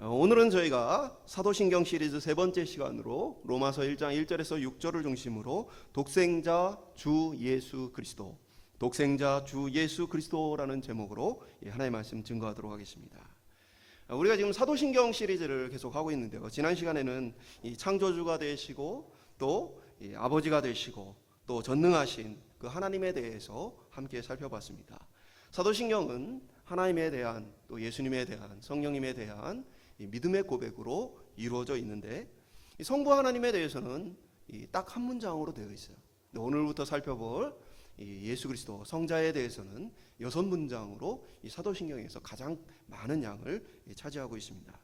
오늘은 저희가 사도신경 시리즈 세 번째 시간으로 로마서 1장 1절에서 6절을 중심으로 독생자 주 예수 그리스도, 독생자 주 예수 그리스도라는 제목으로 하나님의 말씀 증거하도록 하겠습니다. 우리가 지금 사도신경 시리즈를 계속 하고 있는데요, 지난 시간에는 이 창조주가 되시고 또 아버지가 되시고 또 전능하신 그 하나님에 대해서 함께 살펴봤습니다. 사도신경은 하나님에 대한, 또 예수님에 대한, 성령님에 대한 믿음의 고백으로 이루어져 있는데, 성부 하나님에 대해서는 딱 한 문장으로 되어 있어요. 오늘부터 살펴볼 예수 그리스도 성자에 대해서는 6문장으로 사도신경에서 가장 많은 양을 차지하고 있습니다.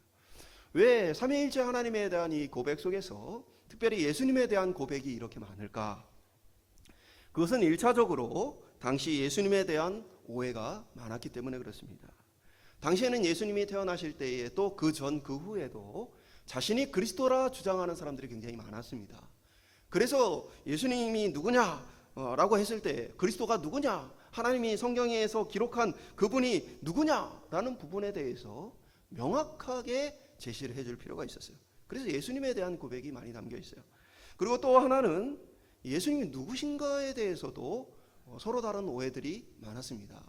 왜 삼위일체 하나님에 대한 이 고백 속에서 특별히 예수님에 대한 고백이 이렇게 많을까? 그것은 1차적으로 당시 예수님에 대한 오해가 많았기 때문에 그렇습니다. 당시에는 예수님이 태어나실 때에 또 그 전 그 후에도 자신이 그리스도라 주장하는 사람들이 굉장히 많았습니다. 그래서 예수님이 누구냐라고 했을 때 그리스도가 누구냐, 하나님이 성경에서 기록한 그분이 누구냐라는 부분에 대해서 명확하게 제시를 해줄 필요가 있었어요. 그래서 예수님에 대한 고백이 많이 담겨 있어요. 그리고 또 하나는 예수님이 누구신가에 대해서도 서로 다른 오해들이 많았습니다.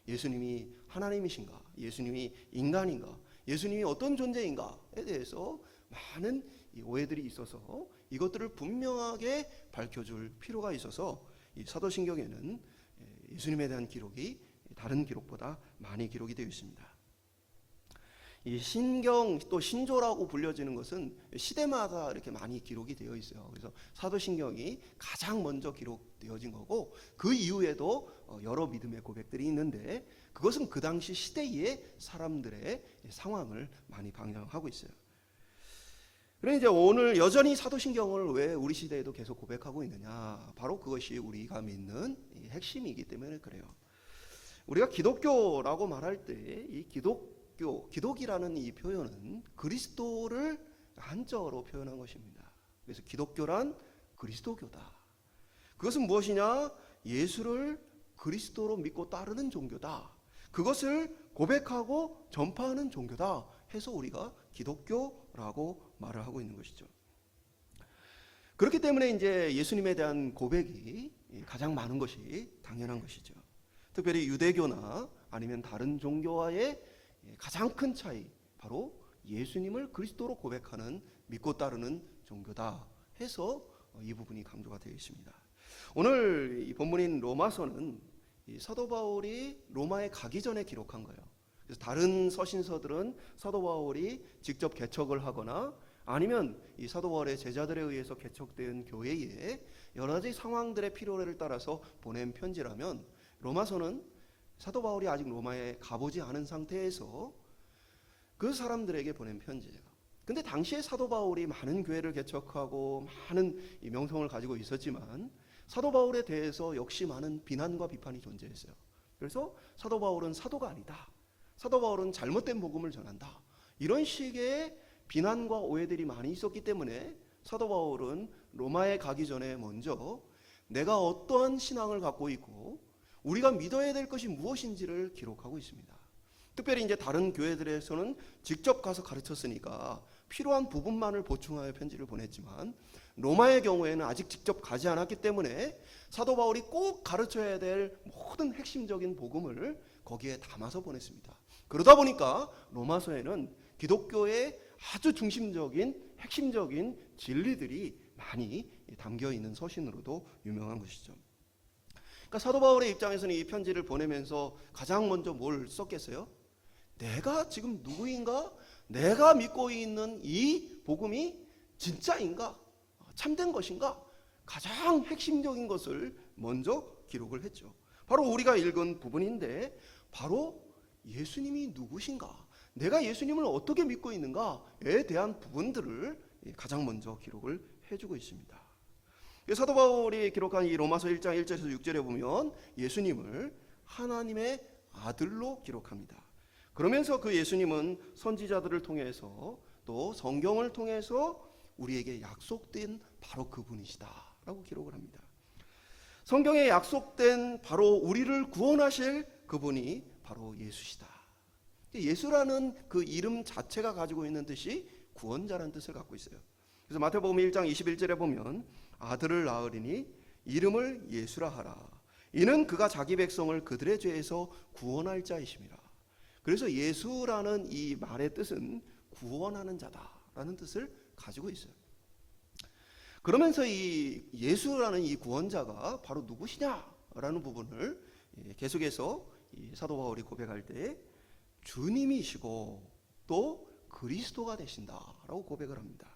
예수님이 하나님이신가? 예수님이 인간인가? 예수님이 어떤 존재인가에 대해서 많은 오해들이 있어서 이것들을 분명하게 밝혀줄 필요가 있어서 이 사도신경에는 예수님에 대한 기록이 다른 기록보다 많이 기록이 되어 있습니다. 이 신경 또 신조라고 불려지는 것은 시대마다 이렇게 많이 기록이 되어 있어요. 그래서 사도신경이 가장 먼저 기록되어진 거고, 그 이후에도 여러 믿음의 고백들이 있는데 그것은 그 당시 시대의 사람들의 상황을 많이 반영하고 있어요. 그런데 이제 오늘 여전히 사도신경을 왜 우리 시대에도 계속 고백하고 있느냐? 바로 그것이 우리가 믿는 핵심이기 때문에 그래요. 우리가 기독교라고 말할 때 이 기독이라는 이 표현은 그리스도를 한자어로 표현한 것입니다. 그래서 기독교란 그리스도교다. 그것은 무엇이냐? 예수를 그리스도로 믿고 따르는 종교다. 그것을 고백하고 전파하는 종교다 해서 우리가 기독교라고 말을 하고 있는 것이죠. 그렇기 때문에 이제 예수님에 대한 고백이 가장 많은 것이 당연한 것이죠. 특별히 유대교나 아니면 다른 종교와의 가장 큰 차이, 바로 예수님을 그리스도로 고백하는, 믿고 따르는 종교다 해서 이 부분이 강조가 되어 있습니다. 오늘 이 본문인 로마서는 이 사도 바울이 로마에 가기 전에 기록한 거예요. 그래서 다른 서신서들은 사도 바울이 직접 개척을 하거나 아니면 이 사도 바울의 제자들에 의해서 개척된 교회에 여러 가지 상황들의 필요를 따라서 보낸 편지라면, 로마서는 사도 바울이 아직 로마에 가보지 않은 상태에서 그 사람들에게 보낸 편지예요. 근데 당시에 사도 바울이 많은 교회를 개척하고 많은 명성을 가지고 있었지만 사도 바울에 대해서 역시 많은 비난과 비판이 존재했어요. 그래서 사도 바울은 사도가 아니다, 사도 바울은 잘못된 복음을 전한다, 이런 식의 비난과 오해들이 많이 있었기 때문에 사도 바울은 로마에 가기 전에 먼저 내가 어떠한 신앙을 갖고 있고 우리가 믿어야 될 것이 무엇인지를 기록하고 있습니다. 특별히 이제 다른 교회들에서는 직접 가서 가르쳤으니까 필요한 부분만을 보충하여 편지를 보냈지만, 로마의 경우에는 아직 직접 가지 않았기 때문에 사도 바울이 꼭 가르쳐야 될 모든 핵심적인 복음을 거기에 담아서 보냈습니다. 그러다 보니까 로마서에는 기독교의 아주 중심적인 핵심적인 진리들이 많이 담겨 있는 서신으로도 유명한 것이죠. 그러니까 사도 바울의 입장에서는 이 편지를 보내면서 가장 먼저 뭘 썼겠어요? 내가 지금 누구인가? 내가 믿고 있는 이 복음이 진짜인가? 참된 것인가? 가장 핵심적인 것을 먼저 기록을 했죠. 바로 우리가 읽은 부분인데, 바로 예수님이 누구신가? 내가 예수님을 어떻게 믿고 있는가에 대한 부분들을 가장 먼저 기록을 해주고 있습니다. 사도 바울이 기록한 이 로마서 1장 1절에서 6절에 보면 예수님을 하나님의 아들로 기록합니다. 그러면서 그 예수님은 선지자들을 통해서 또 성경을 통해서 우리에게 약속된 바로 그분이시다라고 기록을 합니다. 성경에 약속된 바로 우리를 구원하실 그분이 바로 예수시다. 예수라는 그 이름 자체가 가지고 있는 뜻이 구원자라는 뜻을 갖고 있어요. 그래서 마태복음 1장 21절에 보면 아들을 낳으리니 이름을 예수라 하라. 이는 그가 자기 백성을 그들의 죄에서 구원할 자이심이라. 그래서 예수라는 이 말의 뜻은 구원하는 자다라는 뜻을 가지고 있어요. 그러면서 이 예수라는 이 구원자가 바로 누구시냐라는 부분을 계속해서 이 사도 바울이 고백할 때 주님이시고 또 그리스도가 되신다라고 고백을 합니다.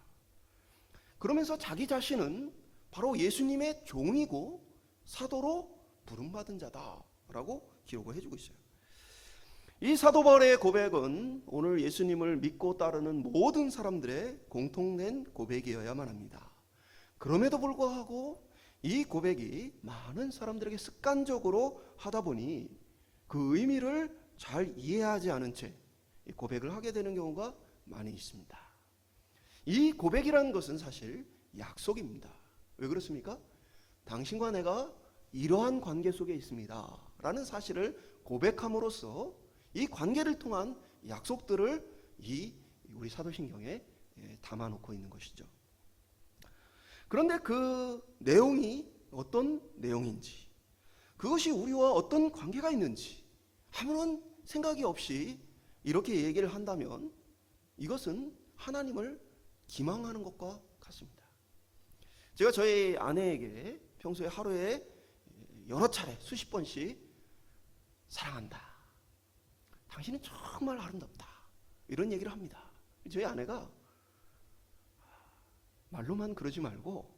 그러면서 자기 자신은 바로 예수님의 종이고 사도로 부름받은 자다라고 기록을 해주고 있어요. 이 사도 바울의 고백은 오늘 예수님을 믿고 따르는 모든 사람들의 공통된 고백이어야만 합니다. 그럼에도 불구하고 이 고백이 많은 사람들에게 습관적으로 하다 보니 그 의미를 잘 이해하지 않은 채 고백을 하게 되는 경우가 많이 있습니다. 이 고백이라는 것은 사실 약속입니다. 왜 그렇습니까? 당신과 내가 이러한 관계 속에 있습니다 라는 사실을 고백함으로써 이 관계를 통한 약속들을 우리 사도신경에 담아놓고 있는 것이죠. 그런데 그 내용이 어떤 내용인지, 그것이 우리와 어떤 관계가 있는지 아무런 생각이 없이 이렇게 얘기를 한다면 이것은 하나님을 기망하는 것과 같습니다. 제가 저희 아내에게 평소에 하루에 여러 차례 수십 번씩 사랑한다, 당신은 정말 아름답다, 이런 얘기를 합니다. 저희 아내가 말로만 그러지 말고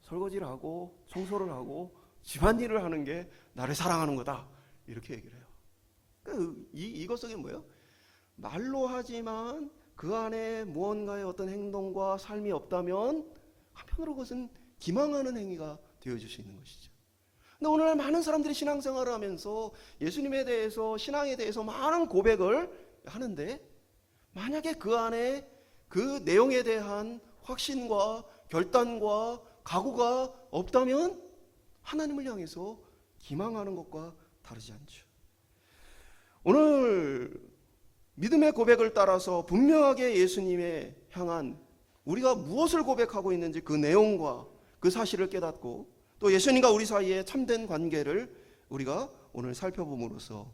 설거지를 하고 청소를 하고 집안일을 하는 게 나를 사랑하는 거다, 이렇게 얘기를 해요. 그러니까 이것 속에 뭐예요? 말로 하지만 그 안에 무언가의 어떤 행동과 삶이 없다면 한편으로 그것은 기망하는 행위가 되어질 수 있는 것이죠. 근데 오늘날 많은 사람들이 신앙생활을 하면서 예수님에 대해서, 신앙에 대해서 많은 고백을 하는데 만약에 그 안에 그 내용에 대한 확신과 결단과 각오가 없다면 하나님을 향해서 기망하는 것과 다르지 않죠. 오늘 믿음의 고백을 따라서 분명하게 예수님에 향한 우리가 무엇을 고백하고 있는지 그 내용과 그 사실을 깨닫고 또 예수님과 우리 사이의 참된 관계를 우리가 오늘 살펴봄으로써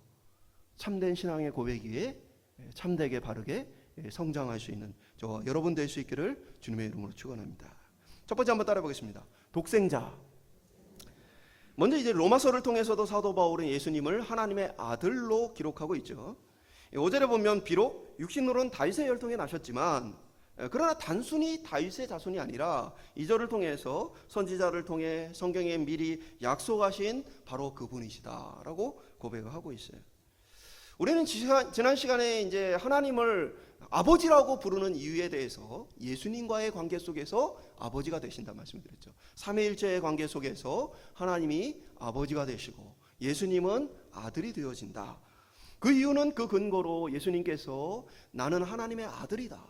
참된 신앙의 고백 위에 참되게 바르게 성장할 수 있는 저와 여러분 될 수 있기를 주님의 이름으로 축원합니다. 첫 번째 한번 따라 보겠습니다. 독생자. 먼저 이제 로마서를 통해서도 사도 바울은 예수님을 하나님의 아들로 기록하고 있죠. 5절에 보면 비록 육신으로는 다윗의 혈통에 나셨지만 그러나 단순히 다윗의 자손이 아니라 2절을 통해서 선지자를 통해 성경에 미리 약속하신 바로 그분이시다라고 고백을 하고 있어요. 우리는 지난 시간에 이제 하나님을 아버지라고 부르는 이유에 대해서 예수님과의 관계 속에서 아버지가 되신다 말씀드렸죠. 삼위일체의 관계 속에서 하나님이 아버지가 되시고 예수님은 아들이 되어진다. 그 이유는 그 근거로 예수님께서 나는 하나님의 아들이다,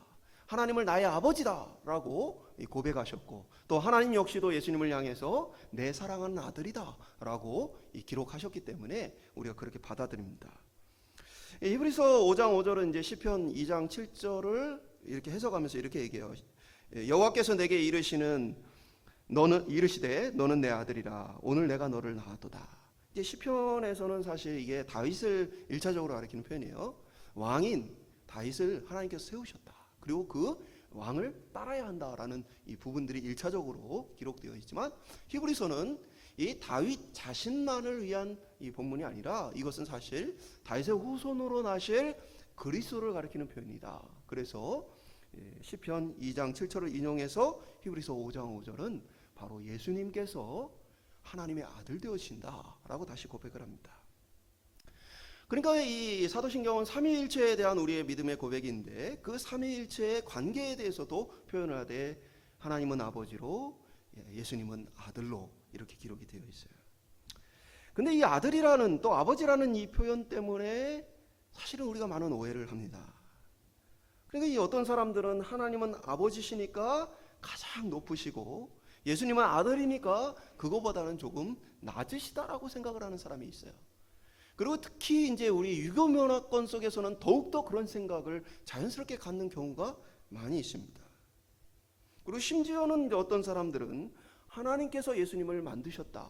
하나님을 나의 아버지다 라고 고백하셨고 또 하나님 역시도 예수님을 향해서 내 사랑하는 아들이다 라고 기록하셨기 때문에 우리가 그렇게 받아들입니다. 히브리서 5장 5절은 이제 시편 2장 7절을 이렇게 해석하면서 이렇게 얘기해요. 여호와께서 내게 이르시되 너는 내 아들이라 오늘 내가 너를 낳았도다. 이제 시편에서는 사실 이게 다윗을 1차적으로 가리키는 표현이에요. 왕인 다윗을 하나님께서 세우셨다. 그리고 그 왕을 따라야 한다라는 이 부분들이 1차적으로 기록되어 있지만 히브리서는 이 다윗 자신만을 위한 이 본문이 아니라 이것은 사실 다윗의 후손으로 나실 그리스도를 가리키는 표현이다. 그래서 시편 2장 7절을 인용해서 히브리서 5장 5절은 바로 예수님께서 하나님의 아들 되어신다라고 다시 고백을 합니다. 그러니까 이 사도신경은 삼위일체에 대한 우리의 믿음의 고백인데 그 삼위일체의 관계에 대해서도 표현을 하되 하나님은 아버지로 예수님은 아들로 이렇게 기록이 되어 있어요. 근데 이 아들이라는 또 아버지라는 이 표현 때문에 사실은 우리가 많은 오해를 합니다. 그러니까 이 어떤 사람들은 하나님은 아버지시니까 가장 높으시고 예수님은 아들이니까 그거보다는 조금 낮으시다라고 생각을 하는 사람이 있어요. 그리고 특히 이제 우리 유교 문화권 속에서는 더욱더 그런 생각을 자연스럽게 갖는 경우가 많이 있습니다. 그리고 심지어는 이제 어떤 사람들은 하나님께서 예수님을 만드셨다.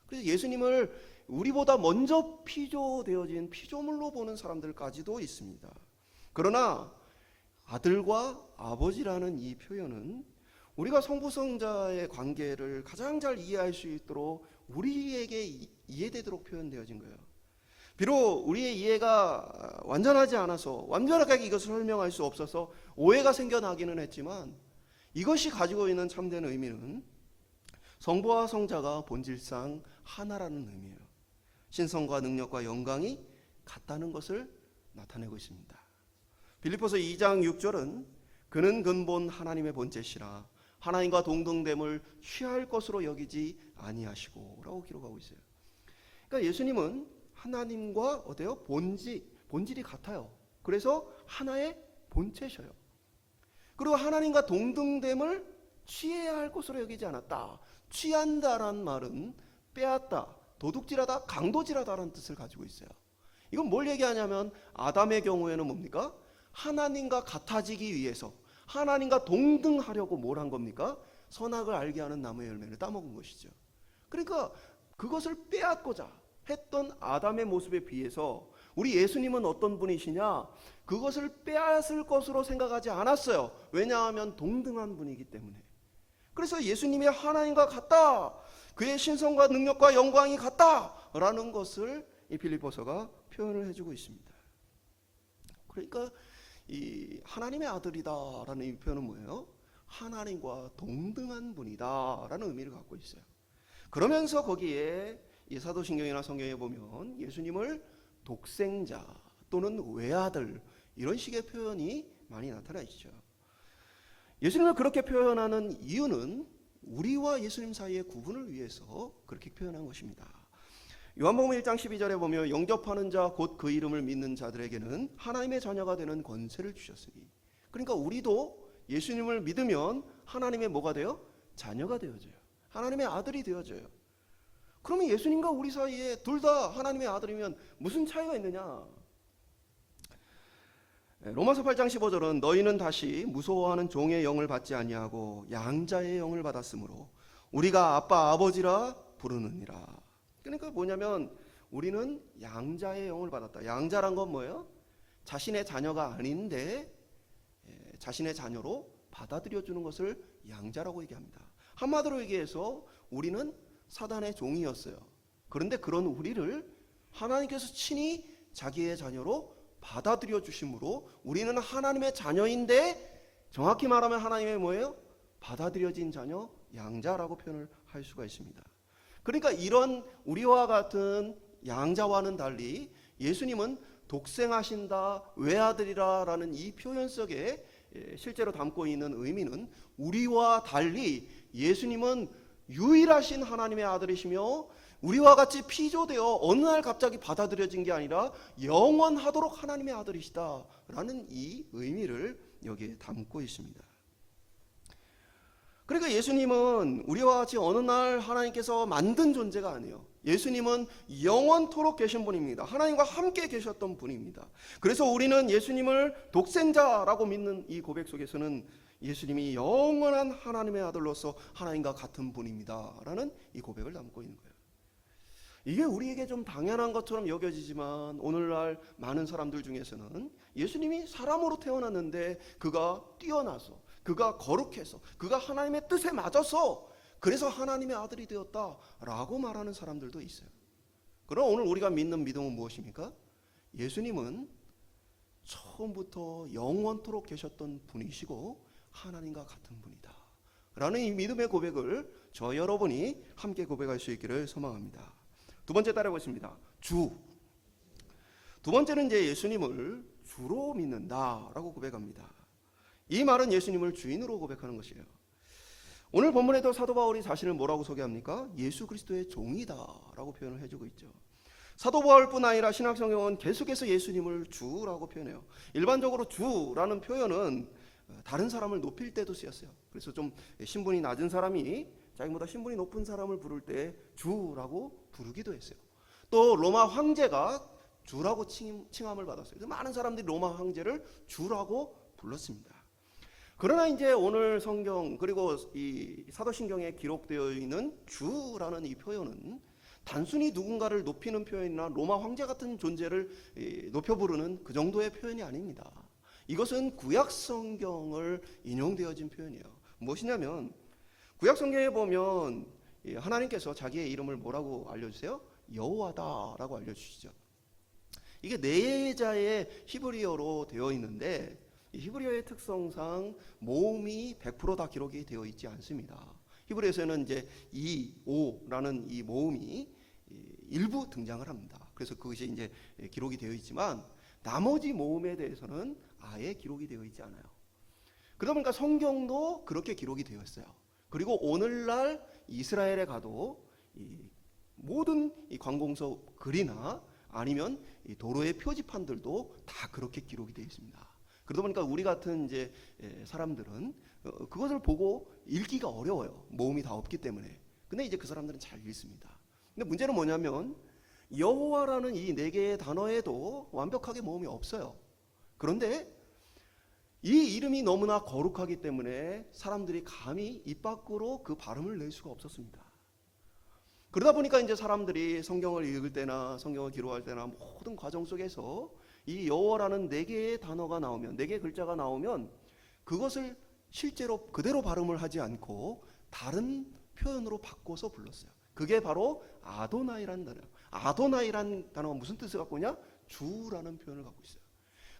그래서 예수님을 우리보다 먼저 피조되어진 피조물로 보는 사람들까지도 있습니다. 그러나 아들과 아버지라는 이 표현은 우리가 성부성자의 관계를 가장 잘 이해할 수 있도록 우리에게 이해되도록 표현되어진 거예요. 비록 우리의 이해가 완전하지 않아서 완전하게 이것을 설명할 수 없어서 오해가 생겨나기는 했지만 이것이 가지고 있는 참된 의미는 성부와 성자가 본질상 하나라는 의미예요. 신성과 능력과 영광이 같다는 것을 나타내고 있습니다. 빌립보서 2장 6절은 그는 근본 하나님의 본체시라 하나님과 동등됨을 취할 것으로 여기지 아니하시고 라고 기록하고 있어요. 그러니까 예수님은 하나님과 어때요? 본질이 같아요. 그래서 하나의 본체셔요. 그리고 하나님과 동등됨을 취해야 할 것으로 여기지 않았다. 취한다란 말은 빼앗다, 도둑질하다, 강도질하다라는 뜻을 가지고 있어요. 이건 뭘 얘기하냐면 아담의 경우에는 뭡니까? 하나님과 같아지기 위해서 하나님과 동등하려고 뭘 한 겁니까? 선악을 알게 하는 나무의 열매를 따먹은 것이죠. 그러니까 그것을 빼앗고자 했던 아담의 모습에 비해서 우리 예수님은 어떤 분이시냐? 그것을 빼앗을 것으로 생각하지 않았어요. 왜냐하면 동등한 분이기 때문에. 그래서 예수님이 하나님과 같다, 그의 신성과 능력과 영광이 같다라는 것을 이 빌립보서가 표현을 해주고 있습니다. 그러니까 이 하나님의 아들이다라는 이 표현은 뭐예요? 하나님과 동등한 분이다라는 의미를 갖고 있어요. 그러면서 거기에 이 사도신경이나 성경에 보면 예수님을 독생자 또는 외아들 이런 식의 표현이 많이 나타나 있죠. 예수님을 그렇게 표현하는 이유는 우리와 예수님 사이의 구분을 위해서 그렇게 표현한 것입니다. 요한복음 1장 12절에 보면 영접하는 자 곧 그 이름을 믿는 자들에게는 하나님의 자녀가 되는 권세를 주셨으니, 그러니까 우리도 예수님을 믿으면 하나님의 뭐가 돼요? 자녀가 되어져요. 하나님의 아들이 되어져요. 그러면 예수님과 우리 사이에 둘 다 하나님의 아들이면 무슨 차이가 있느냐? 로마서 8장 15절은 너희는 다시 무서워하는 종의 영을 받지 아니하고 양자의 영을 받았으므로 우리가 아빠 아버지라 부르느니라. 그러니까 뭐냐면 우리는 양자의 영을 받았다. 양자란 건 뭐예요? 자신의 자녀가 아닌데 자신의 자녀로 받아들여주는 것을 양자라고 얘기합니다. 한마디로 얘기해서 우리는 사단의 종이었어요. 그런데 그런 우리를 하나님께서 친히 자기의 자녀로 받아들여 주심으로 우리는 하나님의 자녀인데, 정확히 말하면 하나님의 뭐예요? 받아들여진 자녀, 양자라고 표현을 할 수가 있습니다. 그러니까 이런 우리와 같은 양자와는 달리 예수님은 독생하신다, 외아들이라라는 이 표현 속에 실제로 담고 있는 의미는 우리와 달리 예수님은 유일하신 하나님의 아들이시며 우리와 같이 피조되어 어느 날 갑자기 받아들여진 게 아니라 영원하도록 하나님의 아들이시다라는 이 의미를 여기에 담고 있습니다. 그러니까 예수님은 우리와 같이 어느 날 하나님께서 만든 존재가 아니에요. 예수님은 영원토록 계신 분입니다. 하나님과 함께 계셨던 분입니다. 그래서 우리는 예수님을 독생자라고 믿는 이 고백 속에서는 예수님이 영원한 하나님의 아들로서 하나님과 같은 분입니다 라는 이 고백을 담고 있는 거예요. 이게 우리에게 좀 당연한 것처럼 여겨지지만 오늘날 많은 사람들 중에서는 예수님이 사람으로 태어났는데 그가 뛰어나서, 그가 거룩해서, 그가 하나님의 뜻에 맞아서 그래서 하나님의 아들이 되었다라고 말하는 사람들도 있어요. 그럼 오늘 우리가 믿는 믿음은 무엇입니까? 예수님은 처음부터 영원토록 계셨던 분이시고 하나님과 같은 분이다 라는 이 믿음의 고백을 저 여러분이 함께 고백할 수 있기를 소망합니다. 두 번째 따라해보겠습니다. 주. 두 번째는 이제 예수님을 주로 믿는다라고 고백합니다. 이 말은 예수님을 주인으로 고백하는 것이에요. 오늘 본문에도 사도 바울이 자신을 뭐라고 소개합니까? 예수 그리스도의 종이다라고 표현을 해주고 있죠. 사도 바울뿐 아니라 신약성경은 계속해서 예수님을 주라고 표현해요. 일반적으로 주라는 표현은 다른 사람을 높일 때도 쓰였어요. 그래서 좀 신분이 낮은 사람이 자기보다 신분이 높은 사람을 부를 때 주라고 부르기도 했어요. 또 로마 황제가 주라고 칭함을 받았어요. 그래서 많은 사람들이 로마 황제를 주라고 불렀습니다. 그러나 이제 오늘 성경 그리고 이 사도신경에 기록되어 있는 주라는 이 표현은 단순히 누군가를 높이는 표현이나 로마 황제 같은 존재를 높여 부르는 그 정도의 표현이 아닙니다. 이것은 구약 성경을 인용되어진 표현이에요. 무엇이냐면 구약 성경에 보면 하나님께서 자기의 이름을 뭐라고 알려주세요? 여호와다라고 알려주시죠. 이게 내자의 히브리어로 되어 있는데 이 히브리어의 특성상 모음이 100% 다 기록이 되어 있지 않습니다. 히브리어에서는 이제 이, 오라는 이 모음이 일부 등장을 합니다. 그래서 그것이 이제 기록이 되어 있지만 나머지 모음에 대해서는 아예 기록이 되어 있지 않아요. 그러다 보니까 성경도 그렇게 기록이 되어 있어요. 그리고 오늘날 이스라엘에 가도 이 모든 이 관공서 글이나 아니면 이 도로의 표지판들도 다 그렇게 기록이 되어 있습니다. 그러다 보니까 우리 같은 이제 사람들은 그것을 보고 읽기가 어려워요. 모음이 다 없기 때문에. 근데 이제 그 사람들은 잘 읽습니다. 근데 문제는 뭐냐면 여호와라는 이 네 개의 단어에도 완벽하게 모음이 없어요. 그런데 이 이름이 너무나 거룩하기 때문에 사람들이 감히 입 밖으로 그 발음을 낼 수가 없었습니다. 그러다 보니까 이제 사람들이 성경을 읽을 때나 성경을 기록할 때나 모든 과정 속에서 이 여호와라는 네 개의 단어가 나오면, 네 개의 글자가 나오면 그것을 실제로 그대로 발음을 하지 않고 다른 표현으로 바꿔서 불렀어요. 그게 바로 아도나이라는 단어예요. 아도나이라는 단어가 무슨 뜻을 갖고 있냐? 주라는 표현을 갖고 있어요.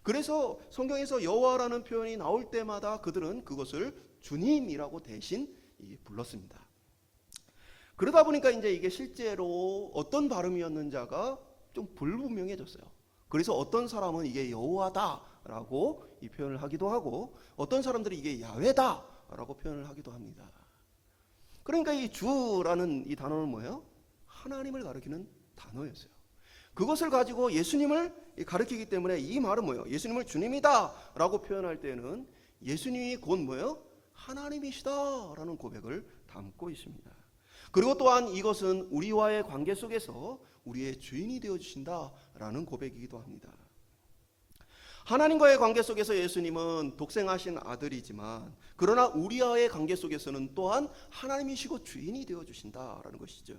그래서 성경에서 여호와라는 표현이 나올 때마다 그들은 그것을 주님이라고 대신 불렀습니다. 그러다 보니까 이제 이게 실제로 어떤 발음이었는지가 좀 불분명해졌어요. 그래서 어떤 사람은 이게 여호와다라고 이 표현을 하기도 하고 어떤 사람들이 이게 야훼다라고 표현을 하기도 합니다. 그러니까 이 주라는 이 단어는 뭐예요? 하나님을 가리키는 단어였어요. 그것을 가지고 예수님을 가리키기 때문에 이 말은 뭐예요? 예수님을 주님이다라고 표현할 때는 예수님이 곧 뭐예요? 하나님이시다라는 고백을 담고 있습니다. 그리고 또한 이것은 우리와의 관계 속에서 우리의 주인이 되어주신다라는 고백이기도 합니다. 하나님과의 관계 속에서 예수님은 독생하신 아들이지만 그러나 우리와의 관계 속에서는 또한 하나님이시고 주인이 되어주신다라는 것이죠.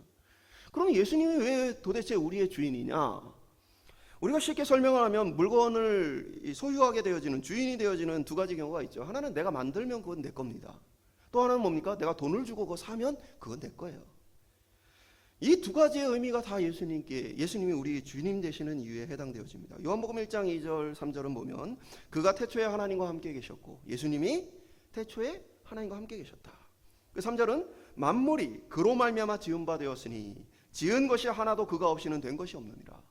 그럼 예수님이 왜 도대체 우리의 주인이냐? 우리가 쉽게 설명을 하면 물건을 소유하게 되어지는 주인이 되어지는 두 가지 경우가 있죠. 하나는 내가 만들면 그건 내 겁니다. 또 하나는 뭡니까? 내가 돈을 주고 그거 사면 그건 내 거예요. 이 두 가지의 의미가 다 예수님이 우리 주님 되시는 이유에 해당되어집니다. 요한복음 1장 2절 3절은 보면 그가 태초에 하나님과 함께 계셨고 예수님이 태초에 하나님과 함께 계셨다. 그 3절은 만물이 그로 말미암아 지은 바 되었으니 지은 것이 하나도 그가 없이는 된 것이 없느니라.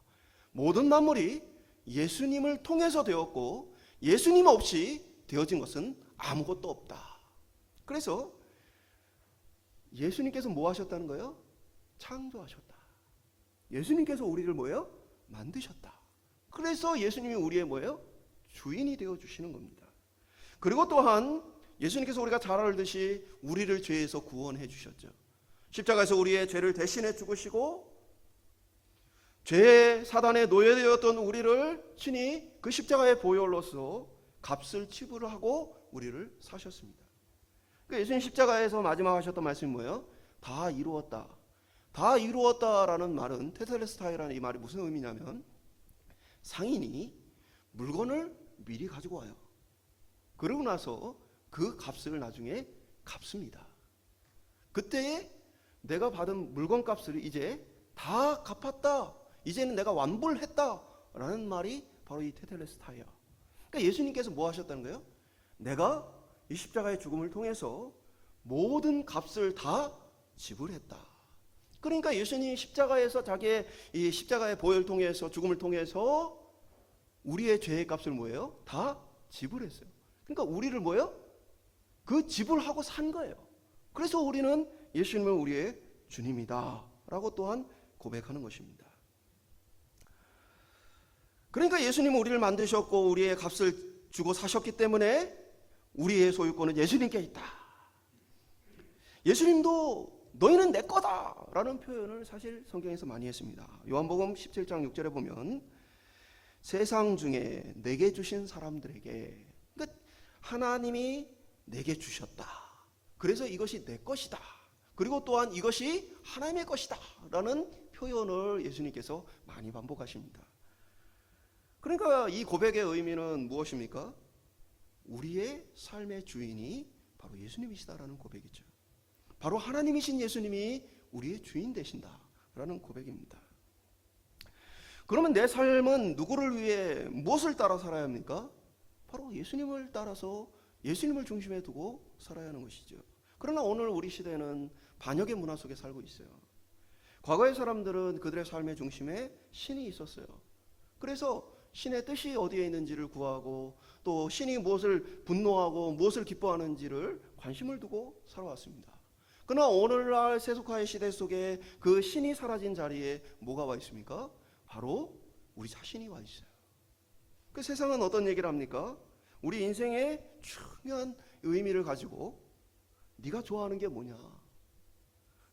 모든 만물이 예수님을 통해서 되었고 예수님 없이 되어진 것은 아무것도 없다. 그래서 예수님께서 뭐 하셨다는 거예요? 창조하셨다. 예수님께서 우리를 뭐예요? 만드셨다. 그래서 예수님이 우리의 뭐예요? 주인이 되어주시는 겁니다. 그리고 또한 예수님께서 우리가 잘 알듯이 우리를 죄에서 구원해 주셨죠. 십자가에서 우리의 죄를 대신해 죽으시고 죄의 사단에 노예되었던 우리를 친히 그 십자가의 보혈로서 값을 지불하고 우리를 사셨습니다. 그러니까 예수님 십자가에서 마지막 하셨던 말씀이 뭐예요? 다 이루었다. 다 이루었다라는 말은 테텔레스타이라는 이 말이 무슨 의미냐면 상인이 물건을 미리 가지고 와요. 그러고 나서 그 값을 나중에 갚습니다. 그때에 내가 받은 물건 값을 이제 다 갚았다. 이제는 내가 완불 했다라는 말이 바로 이 테텔레스타이야. 그러니까 예수님께서 뭐 하셨다는 거예요? 내가 이 십자가의 죽음을 통해서 모든 값을 다 지불했다. 그러니까 예수님이 십자가에서 자기의 이 십자가의 보혈을 통해서 죽음을 통해서 우리의 죄의 값을 뭐예요? 다 지불했어요. 그러니까 우리를 뭐예요? 그 지불하고 산 거예요. 그래서 우리는 예수님은 우리의 주님이다 라고 또한 고백하는 것입니다. 그러니까 예수님은 우리를 만드셨고 우리의 값을 주고 사셨기 때문에 우리의 소유권은 예수님께 있다. 예수님도 너희는 내 거다라는 표현을 사실 성경에서 많이 했습니다. 요한복음 17장 6절에 보면 세상 중에 내게 주신 사람들에게, 그러니까 하나님이 내게 주셨다. 그래서 이것이 내 것이다. 그리고 또한 이것이 하나님의 것이다 라는 표현을 예수님께서 많이 반복하십니다. 그러니까 이 고백의 의미는 무엇입니까? 우리의 삶의 주인이 바로 예수님이시다라는 고백이죠. 바로 하나님이신 예수님이 우리의 주인 되신다라는 고백입니다. 그러면 내 삶은 누구를 위해 무엇을 따라 살아야 합니까? 바로 예수님을 따라서 예수님을 중심에 두고 살아야 하는 것이죠. 그러나 오늘 우리 시대는 반역의 문화 속에 살고 있어요. 과거의 사람들은 그들의 삶의 중심에 신이 있었어요. 그래서 신의 뜻이 어디에 있는지를 구하고 또 신이 무엇을 분노하고 무엇을 기뻐하는지를 관심을 두고 살아왔습니다. 그러나 오늘날 세속화의 시대 속에 그 신이 사라진 자리에 뭐가 와 있습니까? 바로 우리 자신이 와 있어요. 그 세상은 어떤 얘기를 합니까? 우리 인생의 중요한 의미를 가지고 네가 좋아하는 게 뭐냐?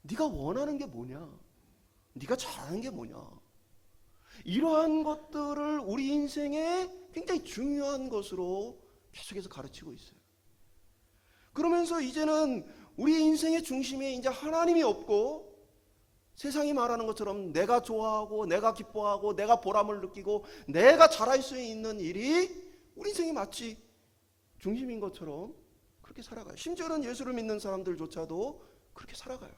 네가 원하는 게 뭐냐? 네가 잘하는 게 뭐냐? 이러한 것들을 우리 인생에 굉장히 중요한 것으로 계속해서 가르치고 있어요. 그러면서 이제는 우리 인생의 중심에 이제 하나님이 없고 세상이 말하는 것처럼 내가 좋아하고 내가 기뻐하고 내가 보람을 느끼고 내가 잘할 수 있는 일이 우리 인생이 마치 중심인 것처럼 그렇게 살아가요. 심지어는 예수를 믿는 사람들조차도 그렇게 살아가요.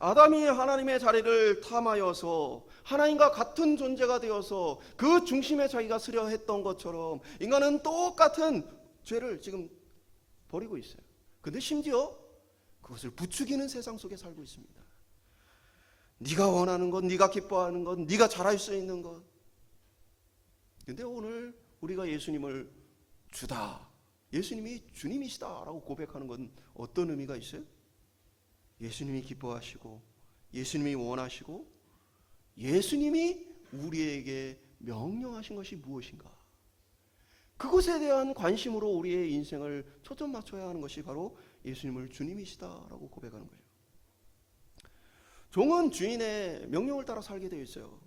아담이 하나님의 자리를 탐하여서 하나님과 같은 존재가 되어서 그 중심에 자기가 서려 했던 것처럼 인간은 똑같은 죄를 지금 버리고 있어요. 근데 심지어 그것을 부추기는 세상 속에 살고 있습니다. 네가 원하는 것, 네가 기뻐하는 것, 네가 잘할 수 있는 것. 근데 오늘 우리가 예수님을 주다, 예수님이 주님이시다라고 고백하는 건 어떤 의미가 있어요? 예수님이 기뻐하시고 예수님이 원하시고 예수님이 우리에게 명령하신 것이 무엇인가? 그것에 대한 관심으로 우리의 인생을 초점 맞춰야 하는 것이 바로 예수님을 주님이시다라고 고백하는 거예요. 종은 주인의 명령을 따라 살게 되어 있어요.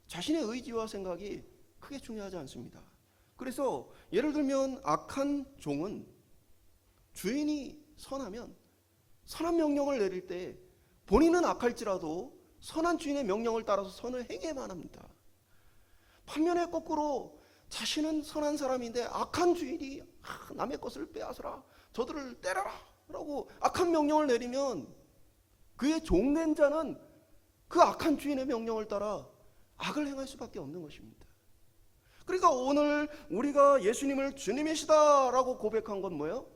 자신의 의지와 생각이 크게 중요하지 않습니다. 그래서 예를 들면 악한 종은 주인이 선하면 선한 명령을 내릴 때 본인은 악할지라도 선한 주인의 명령을 따라서 선을 행해야만 합니다. 반면에 거꾸로 자신은 선한 사람인데 악한 주인이 남의 것을 빼앗으라, 저들을 때려라 라고 악한 명령을 내리면 그의 종된 자는 그 악한 주인의 명령을 따라 악을 행할 수밖에 없는 것입니다. 그러니까 오늘 우리가 예수님을 주님이시다라고 고백한 건 뭐예요?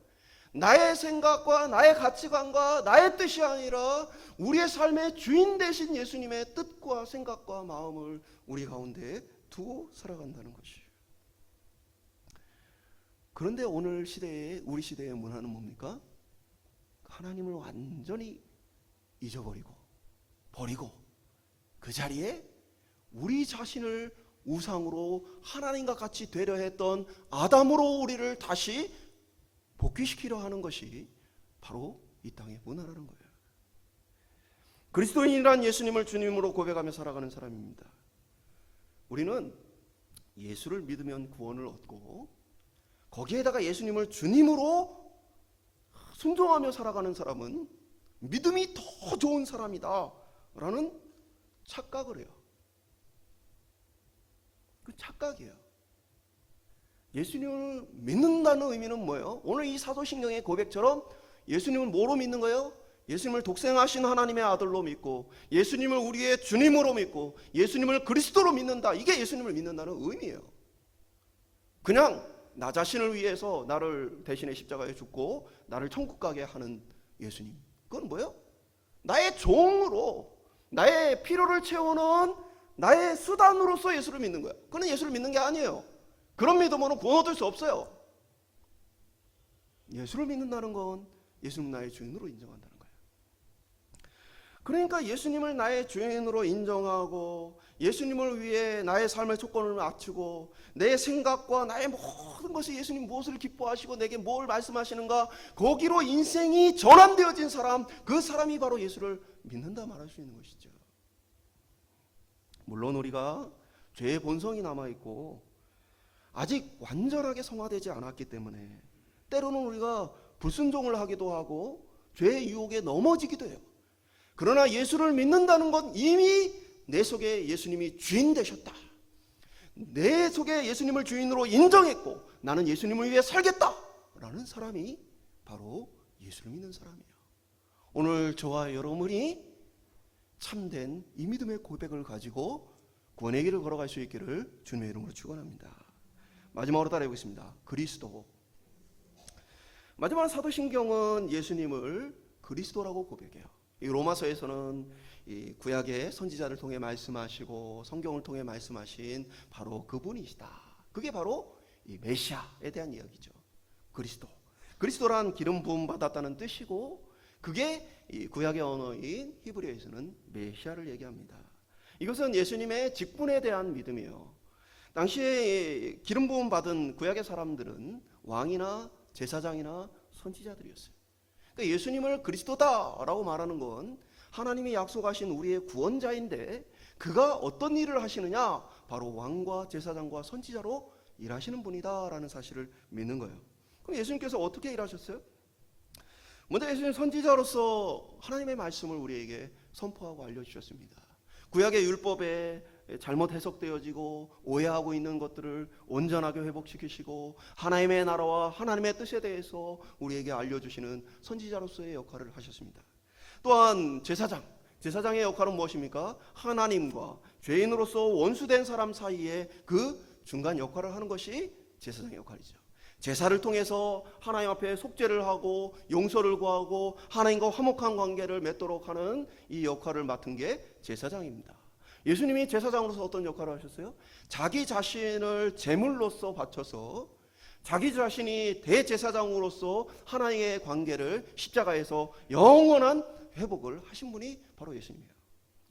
나의 생각과 나의 가치관과 나의 뜻이 아니라 우리의 삶의 주인 되신 예수님의 뜻과 생각과 마음을 우리 가운데 두고 살아간다는 것이에요. 그런데 오늘 시대에 우리 시대의 문화는 뭡니까? 하나님을 완전히 잊어버리고 버리고 그 자리에 우리 자신을 우상으로 하나님과 같이 되려 했던 아담으로 우리를 다시 복귀시키려 하는 것이 바로 이 땅의 문화라는 거예요. 그리스도인이란 예수님을 주님으로 고백하며 살아가는 사람입니다. 우리는 예수를 믿으면 구원을 얻고 거기에다가 예수님을 주님으로 순종하며 살아가는 사람은 믿음이 더 좋은 사람이다 라는 착각을 해요. 그 착각이에요. 예수님을 믿는다는 의미는 뭐예요? 오늘 이 사도신경의 고백처럼 예수님을 뭐로 믿는 거예요? 예수님을 독생하신 하나님의 아들로 믿고 예수님을 우리의 주님으로 믿고 예수님을 그리스도로 믿는다. 이게 예수님을 믿는다는 의미예요. 그냥 나 자신을 위해서 나를 대신에 십자가에 죽고 나를 천국 가게 하는 예수님. 그건 뭐예요? 나의 종으로 나의 필요를 채우는 나의 수단으로서 예수를 믿는 거예요. 그건 예수를 믿는 게 아니에요. 그런 믿음으로는 구원 얻을 수 없어요. 예수를 믿는다는 건 예수님 나의 주인으로 인정한다는 거예요. 그러니까 예수님을 나의 주인으로 인정하고 예수님을 위해 나의 삶의 조건을 맞추고 내 생각과 나의 모든 것이 예수님 무엇을 기뻐하시고 내게 뭘 말씀하시는가, 거기로 인생이 전환되어진 사람, 그 사람이 바로 예수를 믿는다 말할 수 있는 것이죠. 물론 우리가 죄의 본성이 남아있고 아직 완전하게 성화되지 않았기 때문에 때로는 우리가 불순종을 하기도 하고 죄의 유혹에 넘어지기도 해요. 그러나 예수를 믿는다는 건 이미 내 속에 예수님이 주인 되셨다, 내 속에 예수님을 주인으로 인정했고 나는 예수님을 위해 살겠다 라는 사람이 바로 예수를 믿는 사람이에요. 오늘 저와 여러분이 참된 이 믿음의 고백을 가지고 구원의 길을 걸어갈 수 있기를 주님의 이름으로 축원합니다. 마지막으로 따라해보겠습니다. 그리스도. 마지막 사도신경은 예수님을 그리스도라고 고백해요. 이 로마서에서는 이 구약의 선지자를 통해 말씀하시고 성경을 통해 말씀하신 바로 그분이시다. 그게 바로 이 메시아에 대한 이야기죠. 그리스도. 그리스도란 기름 부음 받았다는 뜻이고 그게 이 구약의 언어인 히브리어에서는 메시아를 얘기합니다. 이것은 예수님의 직분에 대한 믿음이에요. 당시에 기름 부음 받은 구약의 사람들은 왕이나 제사장이나 선지자들이었어요. 그러니까 예수님을 그리스도다라고 말하는 건 하나님이 약속하신 우리의 구원자인데 그가 어떤 일을 하시느냐, 바로 왕과 제사장과 선지자로 일하시는 분이다라는 사실을 믿는 거예요. 그럼 예수님께서 어떻게 일하셨어요? 먼저 예수님 선지자로서 하나님의 말씀을 우리에게 선포하고 알려주셨습니다. 구약의 율법에 잘못 해석되어지고 오해하고 있는 것들을 온전하게 회복시키시고 하나님의 나라와 하나님의 뜻에 대해서 우리에게 알려주시는 선지자로서의 역할을 하셨습니다. 또한 제사장의 역할은 무엇입니까? 하나님과 죄인으로서 원수된 사람 사이에 그 중간 역할을 하는 것이 제사장의 역할이죠. 제사를 통해서 하나님 앞에 속죄를 하고 용서를 구하고 하나님과 화목한 관계를 맺도록 하는 이 역할을 맡은 게 제사장입니다. 예수님이 제사장으로서 어떤 역할을 하셨어요? 자기 자신을 제물로서 바쳐서 자기 자신이 대제사장으로서 하나님의 관계를 십자가에서 영원한 회복을 하신 분이 바로 예수님이에요.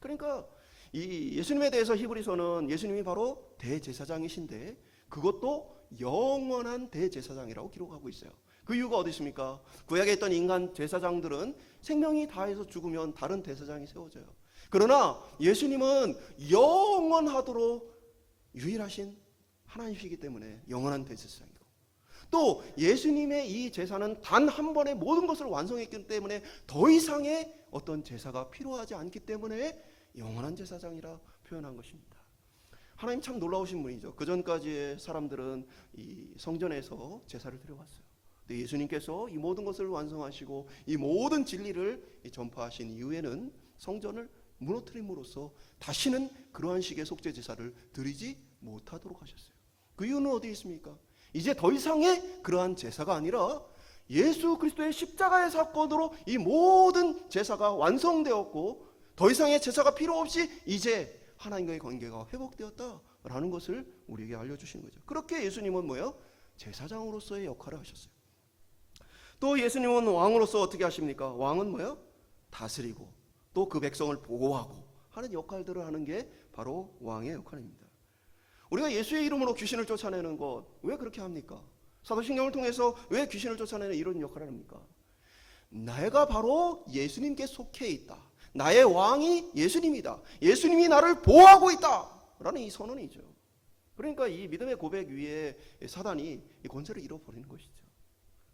그러니까 이 예수님에 대해서 히브리서는 예수님이 바로 대제사장이신데 그것도 영원한 대제사장이라고 기록하고 있어요. 그 이유가 어디 있습니까? 구약에 있던 인간 제사장들은 생명이 다해서 죽으면 다른 대제사장이 세워져요. 그러나 예수님은 영원하도록 유일하신 하나님이시기 때문에 영원한 대제사장이고, 또 예수님의 이 제사는 단 한 번에 모든 것을 완성했기 때문에 더 이상의 어떤 제사가 필요하지 않기 때문에 영원한 제사장이라 표현한 것입니다. 하나님 참 놀라우신 분이죠. 그 전까지의 사람들은 이 성전에서 제사를 드려왔어요. 근데 예수님께서 이 모든 것을 완성하시고 이 모든 진리를 전파하신 이후에는 성전을 무너뜨림으로써 다시는 그러한 식의 속죄 제사를 드리지 못하도록 하셨어요. 그 이유는 어디 있습니까? 이제 더 이상의 그러한 제사가 아니라 예수 그리스도의 십자가의 사건으로 이 모든 제사가 완성되었고 더 이상의 제사가 필요 없이 이제 하나님과의 관계가 회복되었다라는 것을 우리에게 알려주시는 거죠. 그렇게 예수님은 뭐예요? 제사장으로서의 역할을 하셨어요. 또 예수님은 왕으로서 어떻게 하십니까? 왕은 뭐예요? 다스리고 또 그 백성을 보호하고 하는 역할들을 하는 게 바로 왕의 역할입니다. 우리가 예수의 이름으로 귀신을 쫓아내는 것 왜 그렇게 합니까? 사도신경을 통해서 왜 귀신을 쫓아내는 이런 역할을 합니까? 내가 바로 예수님께 속해 있다. 나의 왕이 예수님이다. 예수님이 나를 보호하고 있다. 라는 이 선언이죠. 그러니까 이 믿음의 고백 위에 사단이 이 권세를 잃어버리는 것이죠.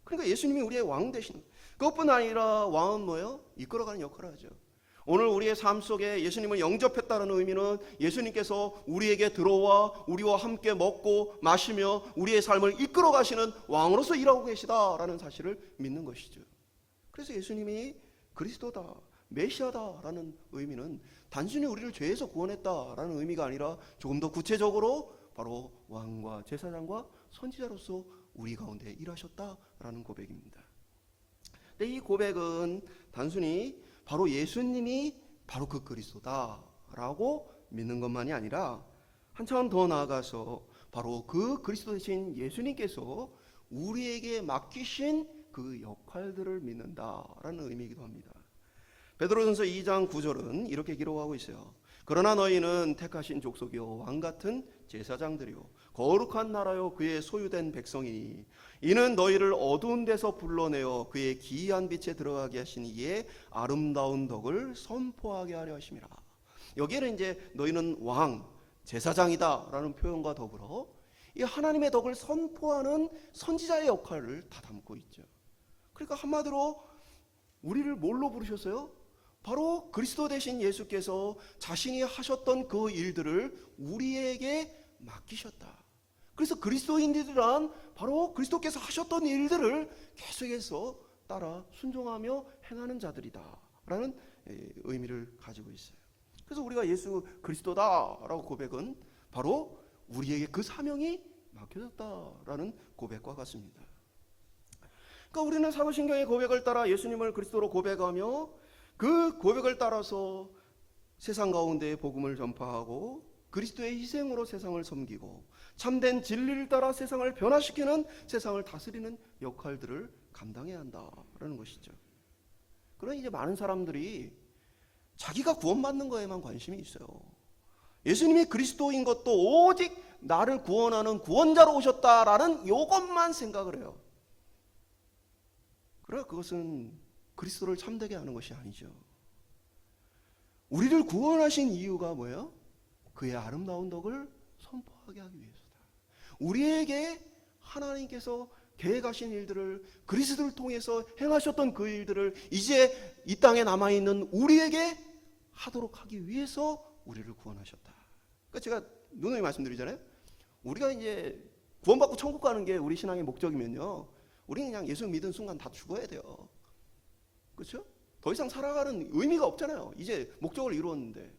그러니까 예수님이 우리의 왕 되신, 그것뿐 아니라 왕은 뭐예요? 이끌어가는 역할을 하죠. 오늘 우리의 삶 속에 예수님을 영접했다는 의미는 예수님께서 우리에게 들어와 우리와 함께 먹고 마시며 우리의 삶을 이끌어 가시는 왕으로서 일하고 계시다라는 사실을 믿는 것이죠. 그래서 예수님이 그리스도다, 메시아다라는 의미는 단순히 우리를 죄에서 구원했다라는 의미가 아니라 조금 더 구체적으로 바로 왕과 제사장과 선지자로서 우리 가운데 일하셨다라는 고백입니다. 근데 이 고백은 단순히 바로 예수님이 바로 그 그리스도다라고 믿는 것만이 아니라 한 차원 더 나아가서 바로 그 그리스도 되신 예수님께서 우리에게 맡기신 그 역할들을 믿는다라는 의미이기도 합니다. 베드로전서 2장 9절은 이렇게 기록하고 있어요. 그러나 너희는 택하신 족속이요 왕같은 제사장들이요 거룩한 나라요 그의 소유된 백성이니 이는 너희를 어두운 데서 불러내어 그의 기이한 빛에 들어가게 하신 이의 아름다운 덕을 선포하게 하려 하심이라. 여기에는 이제 너희는 왕, 제사장이다라는 표현과 더불어 이 하나님의 덕을 선포하는 선지자의 역할을 다 담고 있죠. 그러니까 한마디로 우리를 뭘로 부르셨어요? 바로 그리스도 되신 예수께서 자신이 하셨던 그 일들을 우리에게 맡기셨다. 그래서 그리스도인들이란 바로 그리스도께서 하셨던 일들을 계속해서 따라 순종하며 행하는 자들이다 라는 의미를 가지고 있어요. 그래서 우리가 예수 그리스도다라고 고백은 바로 우리에게 그 사명이 맡겨졌다라는 고백과 같습니다. 그러니까 우리는 사도신경의 고백을 따라 예수님을 그리스도로 고백하며 그 고백을 따라서 세상 가운데 복음을 전파하고 그리스도의 희생으로 세상을 섬기고 참된 진리를 따라 세상을 변화시키는, 세상을 다스리는 역할들을 감당해야 한다라는 것이죠. 그러나 이제 많은 사람들이 자기가 구원받는 거에만 관심이 있어요. 예수님이 그리스도인 것도 오직 나를 구원하는 구원자로 오셨다라는 이것만 생각을 해요. 그러나 그것은 그리스도를 참되게 하는 것이 아니죠. 우리를 구원하신 이유가 뭐예요? 그의 아름다운 덕을 선포하게 하기 위해서다. 우리에게 하나님께서 계획하신 일들을, 그리스도를 통해서 행하셨던 그 일들을 이제 이 땅에 남아있는 우리에게 하도록 하기 위해서 우리를 구원하셨다. 그러니까 제가 누누이 말씀드리잖아요. 우리가 이제 구원받고 천국 가는 게 우리 신앙의 목적이면요, 우리는 그냥 예수 믿은 순간 다 죽어야 돼요. 그렇죠? 더 이상 살아가는 의미가 없잖아요. 이제 목적을 이루었는데.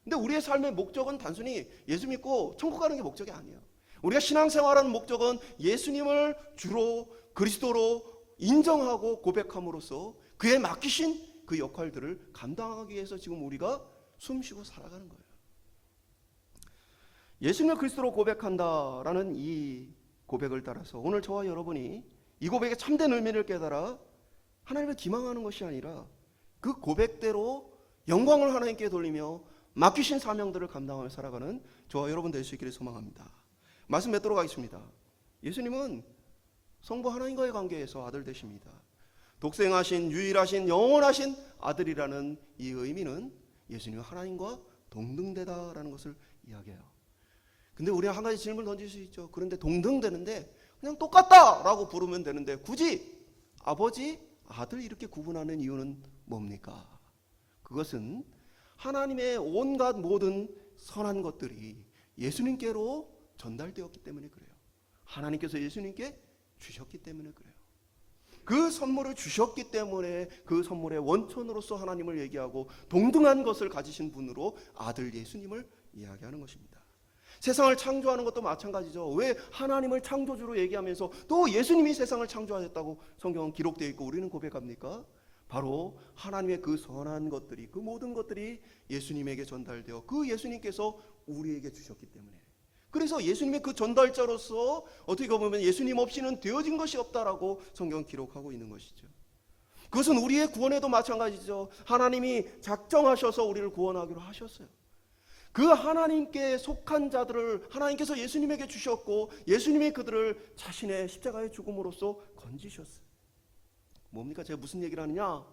근데 우리의 삶의 목적은 단순히 예수 믿고 천국 가는 게 목적이 아니에요. 우리가 신앙생활하는 목적은 예수님을 주로 그리스도로 인정하고 고백함으로써 그의 맡기신 그 역할들을 감당하기 위해서 지금 우리가 숨쉬고 살아가는 거예요. 예수님을 그리스도로 고백한다라는 이 고백을 따라서 오늘 저와 여러분이 이 고백의 참된 의미를 깨달아 하나님을 기망하는 것이 아니라 그 고백대로 영광을 하나님께 돌리며 맡기신 사명들을 감당하며 살아가는 저와 여러분 될 수 있기를 소망합니다. 말씀 맺도록 하겠습니다. 예수님은 성부 하나님과의 관계에서 아들 되십니다. 독생하신 유일하신 영원하신 아들이라는 이 의미는 예수님은 하나님과 동등되다라는 것을 이야기해요. 근데 우리가 한 가지 질문을 던질 수 있죠. 그런데 동등되는데 그냥 똑같다라고 부르면 되는데 굳이 아버지, 아들 이렇게 구분하는 이유는 뭡니까? 그것은 하나님의 온갖 모든 선한 것들이 예수님께로 전달되었기 때문에 그래요. 하나님께서 예수님께 주셨기 때문에 그래요. 그 선물을 주셨기 때문에 그 선물의 원천으로서 하나님을 얘기하고 동등한 것을 가지신 분으로 아들 예수님을 이야기하는 것입니다. 세상을 창조하는 것도 마찬가지죠. 왜 하나님을 창조주로 얘기하면서 또 예수님이 세상을 창조하셨다고 성경은 기록되어 있고 우리는 고백합니까? 바로 하나님의 그 선한 것들이, 그 모든 것들이 예수님에게 전달되어 그 예수님께서 우리에게 주셨기 때문에, 그래서 예수님의 그 전달자로서 어떻게 보면 예수님 없이는 되어진 것이 없다라고 성경은 기록하고 있는 것이죠. 그것은 우리의 구원에도 마찬가지죠. 하나님이 작정하셔서 우리를 구원하기로 하셨어요. 그 하나님께 속한 자들을 하나님께서 예수님에게 주셨고 예수님이 그들을 자신의 십자가의 죽음으로써 건지셨어요. 뭡니까? 제가 무슨 얘기를 하느냐?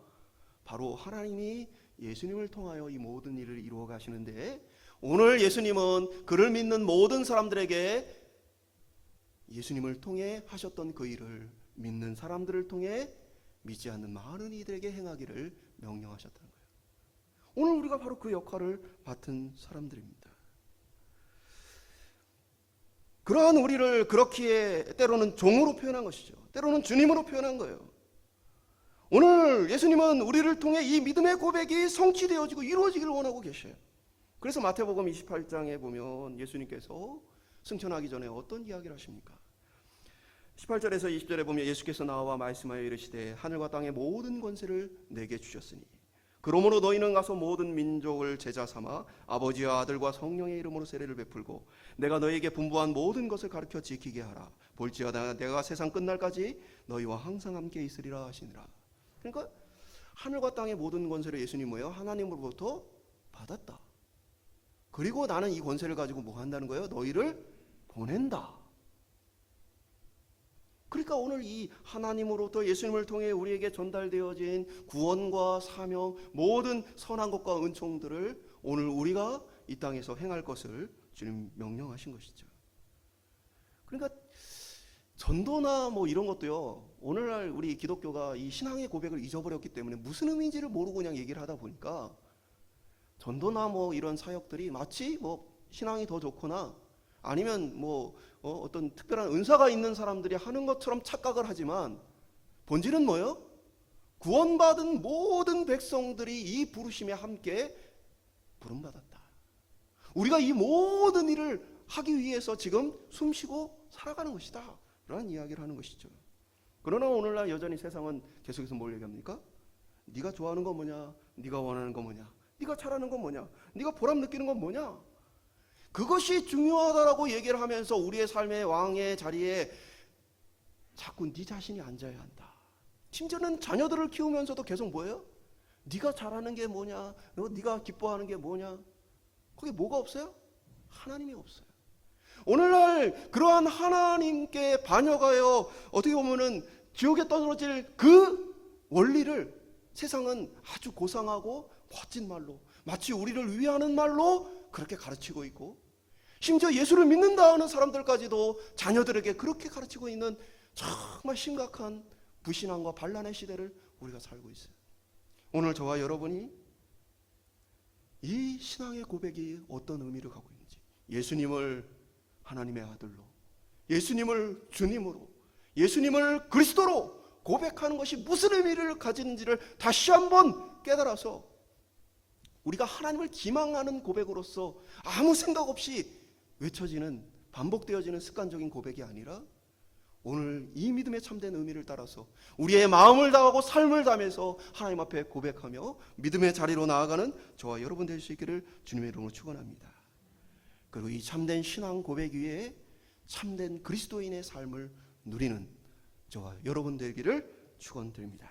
바로 하나님이 예수님을 통하여 이 모든 일을 이루어 가시는데, 오늘 예수님은 그를 믿는 모든 사람들에게 예수님을 통해 하셨던 그 일을 믿는 사람들을 통해 믿지 않는 많은 이들에게 행하기를 명령하셨다는 거예요. 오늘 우리가 바로 그 역할을 맡은 사람들입니다. 그러한 우리를 그렇게 때로는 종으로 표현한 것이죠. 때로는 주님으로 표현한 거예요. 오늘 예수님은 우리를 통해 이 믿음의 고백이 성취되어지고 이루어지기를 원하고 계셔요. 그래서 마태복음 28장에 보면 예수님께서 승천하기 전에 어떤 이야기를 하십니까? 18절에서 20절에 보면 예수께서 나와 말씀하여 이르시되 하늘과 땅의 모든 권세를 내게 주셨으니 그러므로 너희는 가서 모든 민족을 제자 삼아 아버지와 아들과 성령의 이름으로 세례를 베풀고 내가 너희에게 분부한 모든 것을 가르쳐 지키게 하라. 볼지어다 내가 세상 끝날까지 너희와 항상 함께 있으리라 하시니라. 그러니까 하늘과 땅의 모든 권세를 예수님 뭐예요? 하나님으로부터 받았다. 그리고 나는 이 권세를 가지고 뭐 한다는 거예요? 너희를 보낸다. 그러니까 오늘 이 하나님으로부터 예수님을 통해 우리에게 전달되어진 구원과 사명, 모든 선한 것과 은총들을 오늘 우리가 이 땅에서 행할 것을 주님 명령하신 것이죠. 그러니까 전도나 뭐 이런 것도요, 오늘날 우리 기독교가 이 신앙의 고백을 잊어버렸기 때문에 무슨 의미인지를 모르고 그냥 얘기를 하다 보니까 전도나 뭐 이런 사역들이 마치 뭐 신앙이 더 좋거나 아니면 뭐 어떤 특별한 은사가 있는 사람들이 하는 것처럼 착각을 하지만 본질은 뭐예요? 구원받은 모든 백성들이 이 부르심에 함께 부름받았다. 우리가 이 모든 일을 하기 위해서 지금 숨쉬고 살아가는 것이다 라는 이야기를 하는 것이죠. 그러나 오늘날 여전히 세상은 계속해서 뭘 얘기합니까? 네가 좋아하는 건 뭐냐? 네가 원하는 건 뭐냐? 네가 잘하는 건 뭐냐? 네가 보람 느끼는 건 뭐냐? 그것이 중요하다라고 얘기를 하면서 우리의 삶의 왕의 자리에 자꾸 네 자신이 앉아야 한다. 심지어는 자녀들을 키우면서도 계속 뭐예요? 네가 잘하는 게 뭐냐? 네가 기뻐하는 게 뭐냐? 거기 뭐가 없어요? 하나님이 없어요. 오늘날 그러한 하나님께 반역하여 어떻게 보면은 지옥에 떨어질 그 원리를 세상은 아주 고상하고 멋진 말로, 마치 우리를 위하는 말로 그렇게 가르치고 있고, 심지어 예수를 믿는다 하는 사람들까지도 자녀들에게 그렇게 가르치고 있는 정말 심각한 불신앙과 반란의 시대를 우리가 살고 있어요. 오늘 저와 여러분이 이 신앙의 고백이 어떤 의미를 갖고 있는지, 예수님을 하나님의 아들로, 예수님을 주님으로, 예수님을 그리스도로 고백하는 것이 무슨 의미를 가지는지를 다시 한번 깨달아서 우리가 하나님을 기망하는 고백으로서 아무 생각 없이 외쳐지는, 반복되어지는 습관적인 고백이 아니라 오늘 이 믿음의 참된 의미를 따라서 우리의 마음을 다하고 삶을 다하면서 하나님 앞에 고백하며 믿음의 자리로 나아가는 저와 여러분 될 수 있기를 주님의 이름으로 축원합니다. 그리고 이 참된 신앙 고백 위에 참된 그리스도인의 삶을 누리는 저와 여러분 되기를 축원드립니다.